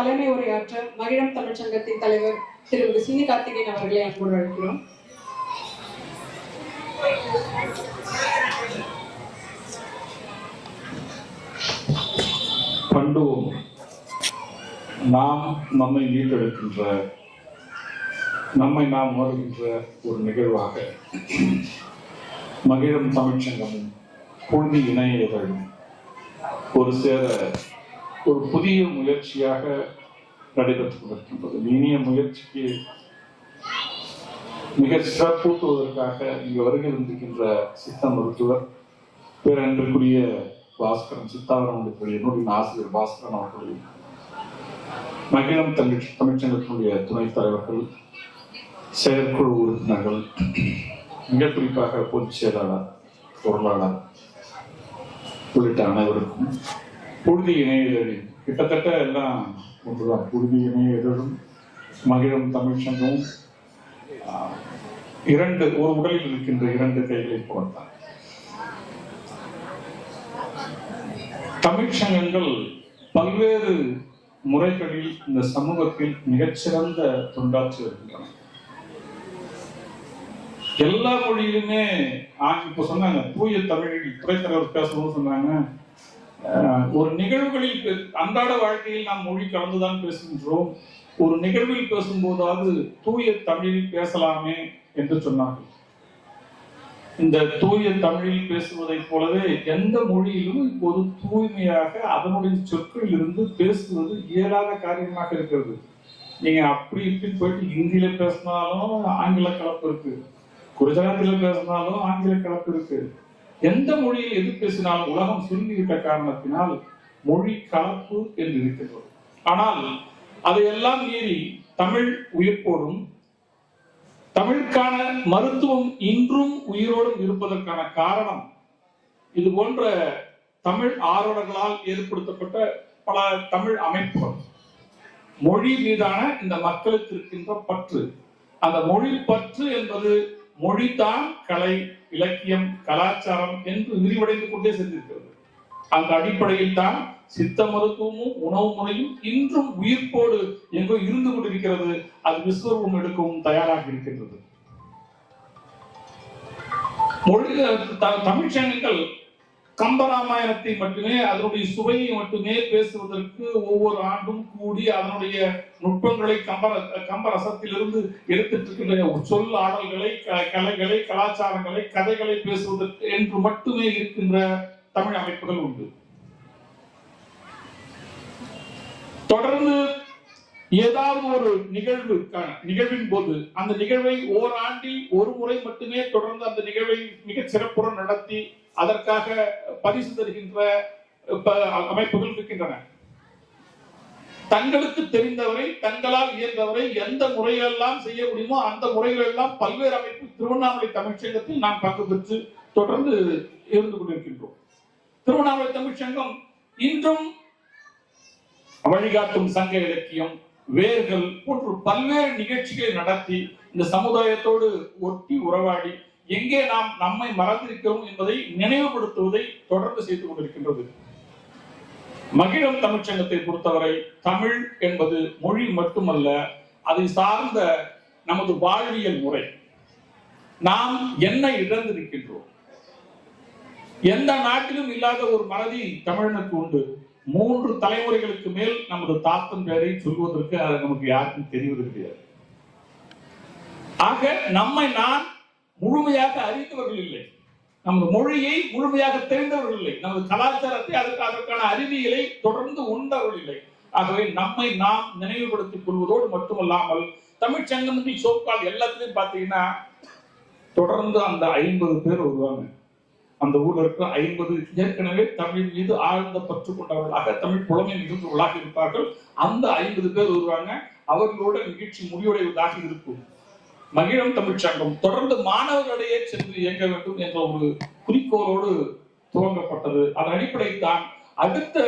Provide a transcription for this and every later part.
தலைமை உரையாற்ற மகிழம் தமிழ்ச்சங்கத்தின் தலைவர் திரு சினி கார்த்திகேயன் அவர்களை அன்போடு அழைக்கிறோம். பண்டுவோம் நாம் நம்மை மீட்டெடுக்கின்ற, நம்மை நாம் உணர்கின்ற ஒரு நிகழ்வாக மகிழம் தமிழ்ச்சங்கமும் புழுதி இணையர்களும் ஒரு சேர ஒரு புதிய முயற்சியாக நடைபெற்றுக் கொண்டிருக்கின்றது. இனிய முயற்சிக்கு மிக சிறப்பூட்டுவதற்காக இங்கு வருகை இருக்கின்ற சித்த மருத்துவர் பேரன்பிற்குரிய பாஸ்கரன் சித்தாவரனுடைய நூலின் ஆசிரியர் பாஸ்கரன் அவர்கள், மகிழம் தமிழ்ச்சங்கத்தினுடைய துணைத் தலைவர்கள், செயற்குழு உறுப்பினர்கள், மிக குறிப்பாக பொதுச் செயலாளர், பொருளாளர் உள்ளிட்ட அனைவருக்கும் புழுதி இணையதழின் கிட்டத்தட்ட எல்லாம் ஒன்றுதான். புழுதி இணையதழும் மகிழம் தமிழ்ச்சங்கமும் ஒரு உடலில் இருக்கின்ற இரண்டு கைகளை போலத்தான். தமிழ்ச்சங்கங்கள் பல்வேறு முறைகளில் இந்த சமூகத்தில் மிகச்சிறந்த தொண்டாற்றி வருகின்றன. எல்லா மொழியிலுமே இப்ப சொன்னாங்க, தூய தமிழில் துறைத்தலைவர் பேசணும்னு சொன்னாங்க. ஒரு நிகழ்வுகளில் அன்றாட வாழ்க்கையில் நாம் மொழி கலந்துதான் பேசுகின்றோம். ஒரு நிகழ்வில் பேசும்போதாவது தூய தமிழில் பேசலாமே என்று சொன்னார்கள். இந்த தூய தமிழில் பேசுவதை போலவே எந்த மொழியிலும் இப்போது தூய்மையாக அதனுடைய சொற்களில் இருந்து பேசுவது இயலாத காரியமாக இருக்கிறது. நீங்க அப்படி இப்படி போயிட்டு ஹிந்தியில பேசினாலும் ஆங்கில கலப்பு இருக்கு, குஜராத்தில பேசினாலும் ஆங்கில கலப்பு இருக்கு. எந்த மொழியில் எது பேசினாலும் உலகம் சுருங்கிவிட்ட காரணத்தினால் மொழி கலப்பு என்று இருக்கிறது. ஆனால் அதையெல்லாம் மீறி தமிழ் உயிர்ப்போடும், தமிழுக்கான மருத்துவம் இன்றும் உயிரோடும் இருப்பதற்கான காரணம் இது போன்ற தமிழ் ஆர்வலர்களால் ஏற்படுத்தப்பட்ட பல தமிழ் அமைப்புகள். மொழி மீதான இந்த மக்களுக்கு இருக்கின்ற பற்று, அந்த மொழி பற்று என்பது மொழிதான் கலை, இலக்கியம், கலாச்சாரம் என்று விரிவடைந்து கொண்டே சென்றிருக்கிறது. அந்த அடிப்படையில் தான் சித்த மருத்துவமும் உணவு முறையும் இன்றும் உயிர்ப்போடு எங்கோ இருந்து கொண்டிருக்கிறது. அது விஸ்வரூபம் எடுக்கவும் தயாராக இருக்கின்றது. தமிழ்ச்சங்கங்கள் கம்பராமாயணத்தை மட்டுமே, அதனுடைய சுவையை மட்டுமே பேசுவதற்கு ஒவ்வொரு ஆண்டும் கூடி அதனுடைய நுட்பங்களை கம்பரசத்திலிருந்து எடுத்துட்டு இருக்கின்ற சொல் ஆடல்களை, கலைகளை, கலாச்சாரங்களை, கதைகளை பேசுவதற்கு என்று மட்டுமே இருக்கின்ற தமிழ் அமைப்புகள் உண்டு. தொடர்ந்து ஏதாவது ஒரு நிகழ்வின் போது அந்த நிகழ்வை ஓராண்டில் ஒரு முறை மட்டுமே தொடர்ந்து அந்த நிகழ்வை மிக சிறப்புடன் நடத்தி அதற்காக பரிசு தருகின்ற அமைப்புகள் இருக்கின்றன. தங்களுக்கு தெரிந்தவரை, தங்களால் இயன்றவரை எந்த முறைகளெல்லாம் செய்ய முடியுமோ அந்த முறைகளெல்லாம் பல்வேறு அமைப்பு திருவண்ணாமலை தமிழ்ச்சங்கத்தில் நாம் பங்கு பெற்று தொடர்ந்து இருந்து கொண்டிருக்கின்றோம். திருவண்ணாமலை தமிழ்ச்சங்கம் இன்றும் வழிகாட்டும் சங்க இலக்கியம், வேர்கள் போன்ற பல்வேறு நிகழ்ச்சிகளை நடத்தி இந்த சமுதாயத்தோடு ஒட்டி உறவாடி எங்கே நாம் நம்மை மறந்திருக்கிறோம் என்பதை நினைவுபடுத்துவதை தொடர்ந்து செய்து கொண்டிருக்கின்றது. மகிழம் தமிழ்ச்சங்கத்தை பொறுத்தவரை தமிழ் என்பது மொழி மட்டுமல்ல, அதை சார்ந்த நமது வாழ்வியல் முறை. நாம் என்ன இழந்திருக்கின்றோம்? எந்த நாட்டிலும் இல்லாத ஒரு மறதி தமிழனுக்கு உண்டு. 3 தலைமுறைகளுக்கு மேல் நமது தாத்தன் பெயரை சொல்வதற்கு அது நமக்கு யாருக்கும் தெரிவது கிடையாது. ஆக நம்மை நான் முழுமையாக அறிந்தவர்கள் இல்லை, நமது மொழியை முழுமையாக தெரிந்தவர்கள் இல்லை, நமது கலாச்சாரத்தை அதற்கான அறிவியலை தொடர்ந்து உண்டவர்கள் இல்லை. ஆகவே நம்மை நாம் நினைவுபடுத்திக் கொள்வதோடு மட்டுமல்லாமல் தமிழ்ச்சங்கம் சோக்கால் எல்லாத்திலையும் பார்த்தீங்கன்னா தொடர்ந்து அந்த 50 பேர் வருவாங்க. அந்த ஊர்ல இருக்க 50 ஏற்கனவே தமிழ் மீது ஆழ்ந்த பற்று கொண்டவர்களாக, தமிழ் புலமை மிகுந்தவர்களாக இருப்பார்கள். அந்த 50 பேர் வருவாங்க. அவர்களோட நிகழ்ச்சி முடிவடைவதாக இருக்கும். மகிழம் தமிழ்ச்சங்கம் தொடர்ந்து மாணவர்களிடையே சென்று இயங்க வேண்டும் என்ற ஒரு குறிக்கோளோடு துவங்கப்பட்டது. அதன் அடிப்படையில் தான் அடுத்த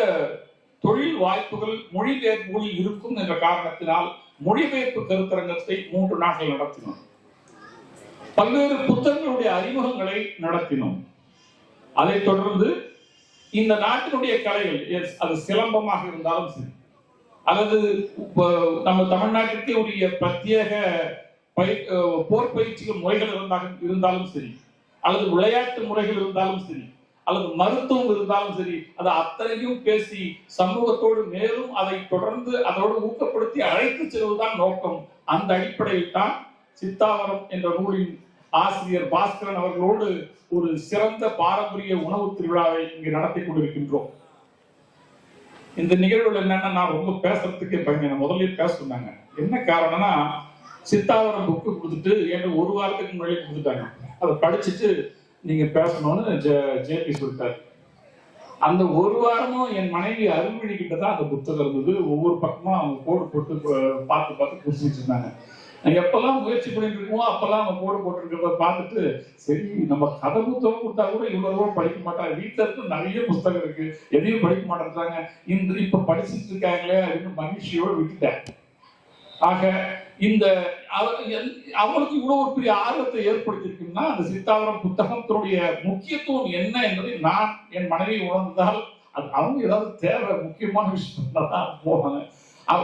தொழில் வாய்ப்புகள் மொழிபெயர்ப்புகளில் இருக்கும் என்ற காரணத்தினால் மொழிபெயர்ப்பு கருத்தரங்கத்தை 3 நாட்கள் நடத்தினோம். பல்வேறு புத்தகங்களுடைய அறிமுகங்களை நடத்தினோம். அதை தொடர்ந்து இந்த நாட்டினுடைய கலைகள், அது சிலம்பமாக இருந்தாலும் சரி, அல்லது நம்ம தமிழ்நாட்டிற்கே உரிய பிரத்யேக போர் பயிற்சிகள் முறைகள் இருந்தாலும் சரி, அல்லது விளையாட்டு முறைகள் இருந்தாலும் சரி, அல்லது மருத்துவம் இருந்தாலும் சரி, அது அத்தனையும் பேசி சமூகத்தோடு மேலும் அதை தொடர்ந்து அதோடு ஊக்கப்படுத்தி அழைத்து செல்வதுதான் நோக்கம். அந்த அடிப்படையில் தான் சித்தாவரம் என்ற நூலின் ஆசிரியர் பாஸ்கரன் அவர்களோடு ஒரு சிறந்த பாரம்பரிய உணவு திருவிழாவை இங்கு நடத்தி கொண்டிருக்கின்றோம். இந்த நிகழ்வுகள் என்னன்னா, நான் ரொம்ப பேசுறதுக்கு பயங்க முதல்ல பேச சொன்னாங்க. என்ன காரணம்னா, சித்தாவரம் புக்கு கொடுத்துட்டு எனக்கு ஒரு வாரத்துக்கு முன்னாடி கொடுத்துட்டாங்க. அதை படிச்சுட்டு நீங்க பேசணும்னு ஜேபி சொல்லிட்டாரு. அந்த ஒரு வாரமும் என் மனைவி அருள்மொழி கிட்ட தான் அந்த புத்தகம் இருந்தது. ஒவ்வொரு பக்கமா அவங்க கோடு போட்டு பார்த்து குறிச்சிட்டு இருந்தாங்க. எப்பெல்லாம் முயற்சி பண்ணிட்டு இருக்கோமோ அப்பெல்லாம் அவங்க கோடு போட்டுருக்கிறத பார்த்துட்டு, சரி நம்ம கதை புத்தகம் கொடுத்தா கூட இவ்வளவோ படிக்க மாட்டாங்க, வீட்டுல இருக்கு நிறைய புத்தகம் இருக்கு, எதையும் படிக்க மாட்டேன்றாங்க, இப்ப படிச்சுட்டு இருக்காங்களே அப்படின்னு மகிழ்ச்சியோடு விட்டுட்டேன். ஆக இந்த அவங்களுக்கு இவ்வளவு ஒரு பெரிய ஆர்வத்தை ஏற்படுத்தியிருக்குன்னா, அந்த சித்தாவரம் புத்தகத்தினுடைய முக்கியத்துவம் என்ன என்பதை நான் என் மனைவி உணர்ந்தால், அது அவங்க ஏதாவது தேவை முக்கியமான விஷயம் தான் போவாங்க.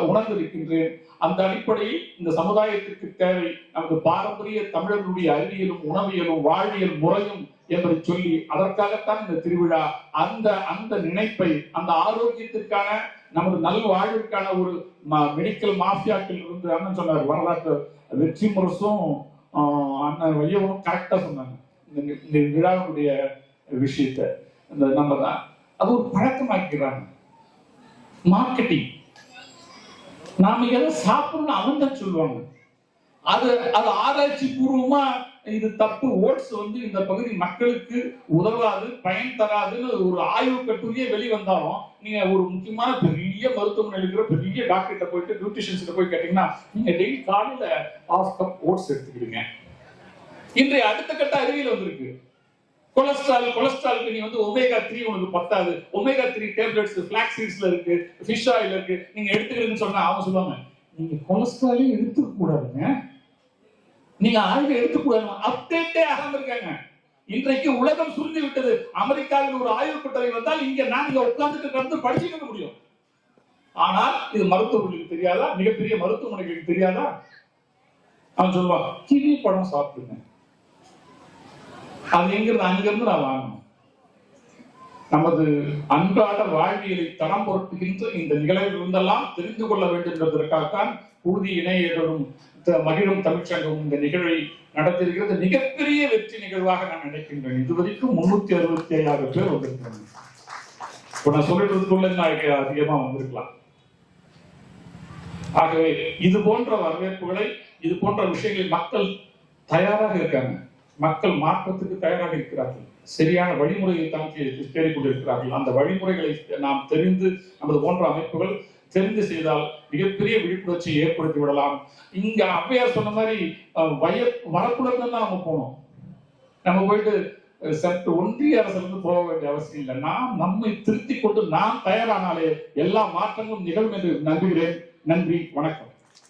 உணர்ந்திருக்கின்றேன். அந்த அடிப்படையில் இந்த சமுதாயத்திற்கு தேவை நமது பாரம்பரிய தமிழர்களுடைய அறிவியலும் உணவியலும் வாழ்வியல் முறையும் என்பதை சொல்லி, அதற்காகத்தான் இந்த திருவிழா. அந்த நினைப்பை, அந்த ஆரோக்கியத்திற்கான நமது நல்வாழ்விற்கான ஒரு மெடிக்கல் மாஃபியாக்கள் இருந்து அண்ணன் சொன்னார், வரலாற்று வெற்றி முரசும் அண்ணன் வையவும் கரெக்டா சொன்னாங்க இந்த விழாவுடைய விஷயத்தை. நம்ம தான் அது ஒரு பழக்கமாக்கிறாங்க. மார்க்கெட்டிங், நாம எதை சாப்பிடணும் அவன் தான் சொல்லுவாங்க. அது ஆராய்ச்சி பூர்வமா இது தப்பு, ஓட்ஸ் இந்த பகுதி மக்களுக்கு உதவாது, பயன் தராதுன்னு ஒரு ஆய்வு கட்டுரையே வெளிவந்தாலும், நீங்க ஒரு முக்கியமான பெரிய மருத்துவமனை இருக்கிற பெரிய டாக்டர்கிட்ட போயிட்டு நியூட்ரிஷன்ஸ்ல போய் கேட்டீங்கன்னா, நீங்க டெய்லி காலையில 1/2 கப் ஓட்ஸ் எடுத்துக்கிடுங்க. இன்றைய அடுத்த கட்ட அறிவியல் வந்திருக்கு. கொலஸ்ட்ராலுக்கு நீ ஒமேகா 3 உனக்கு பத்தாது, ஒமேகா 3 டேப்லெட்ஸ் ஃபிளாக்ஸ் சீட்ஸ்ல இருக்கு, ஃபிஷ் ஆயில் இருக்கு, நீங்க எடுத்துக்கிறதுன்னு சொன்னா அவங்க சொல்லுவாங்க, நீங்க கொலஸ்ட்ராலே எடுத்துக்க கூடாதுங்க, நீங்க ஆய்வு எடுத்துக்கூடாது. அப்டேட்டே ஆகாம இருக்காங்க. இன்றைக்கு உலகம் சுருங்கி விட்டது. அமெரிக்காவில் ஒரு ஆய்வு கட்டுரை வந்தால் இங்க நாங்க உட்கார்ந்துட்டு கடந்து படிச்சுக்க முடியும். ஆனால் இது மருத்துவர்களுக்கு தெரியாதா? மிகப்பெரிய மருத்துவமனைகளுக்கு தெரியாதா? அவன் சொல்லுவான், கிவி பழம் சாப்பிடுங்க, அது எங்கிருந்து அங்கிருந்து நான் வாங்கணும். நமது அன்றாட வாழ்வியலை தரம் பொருட்டுகின்ற இந்த நிகழ்வில் இருந்தெல்லாம் தெரிந்து கொள்ள வேண்டும் என்பதற்காகத்தான் பூதி இணையர்களும் மகிழும் தமிழ்ச்சங்கம் இந்த நிகழ்வை நடத்திருக்கிறது. மிகப்பெரிய வெற்றி நிகழ்வாக நான் நினைக்கின்றேன். இதுவரைக்கும் 367 பேர் வந்திருக்கிறாங்க. இப்ப நான் சொல்லிட்டு அதிகமா வந்திருக்கலாம். ஆகவே இது போன்ற வரவேற்புகளை, இது போன்ற விஷயங்களில் மக்கள் தயாராக இருக்காங்க. மக்கள் மாற்றத்துக்கு தயாராக இருக்கிறார்கள். சரியான வழிமுறையை தான் தேடிக்கொண்டிருக்கிறார்கள். அந்த வழிமுறைகளை நாம் தெரிந்து, நமது போன்ற அமைப்புகள் தெரிந்து செய்தால் மிகப்பெரிய விழிப்புணர்ச்சியை ஏற்படுத்தி விடலாம். இங்க ஔவையார் சொன்ன மாதிரி வரப்புலன்னு தான் நம்ம போனோம். நம்ம போயிட்டு சற்று ஒன்றிய அரசிலிருந்து போக வேண்டிய அவசியம் இல்லை. நாம் நம்மை திருத்திக் கொண்டு நாம் தயாரானாலே எல்லா மாற்றங்களும் நிகழும் என்று நம்புகிறேன். நன்றி, வணக்கம்.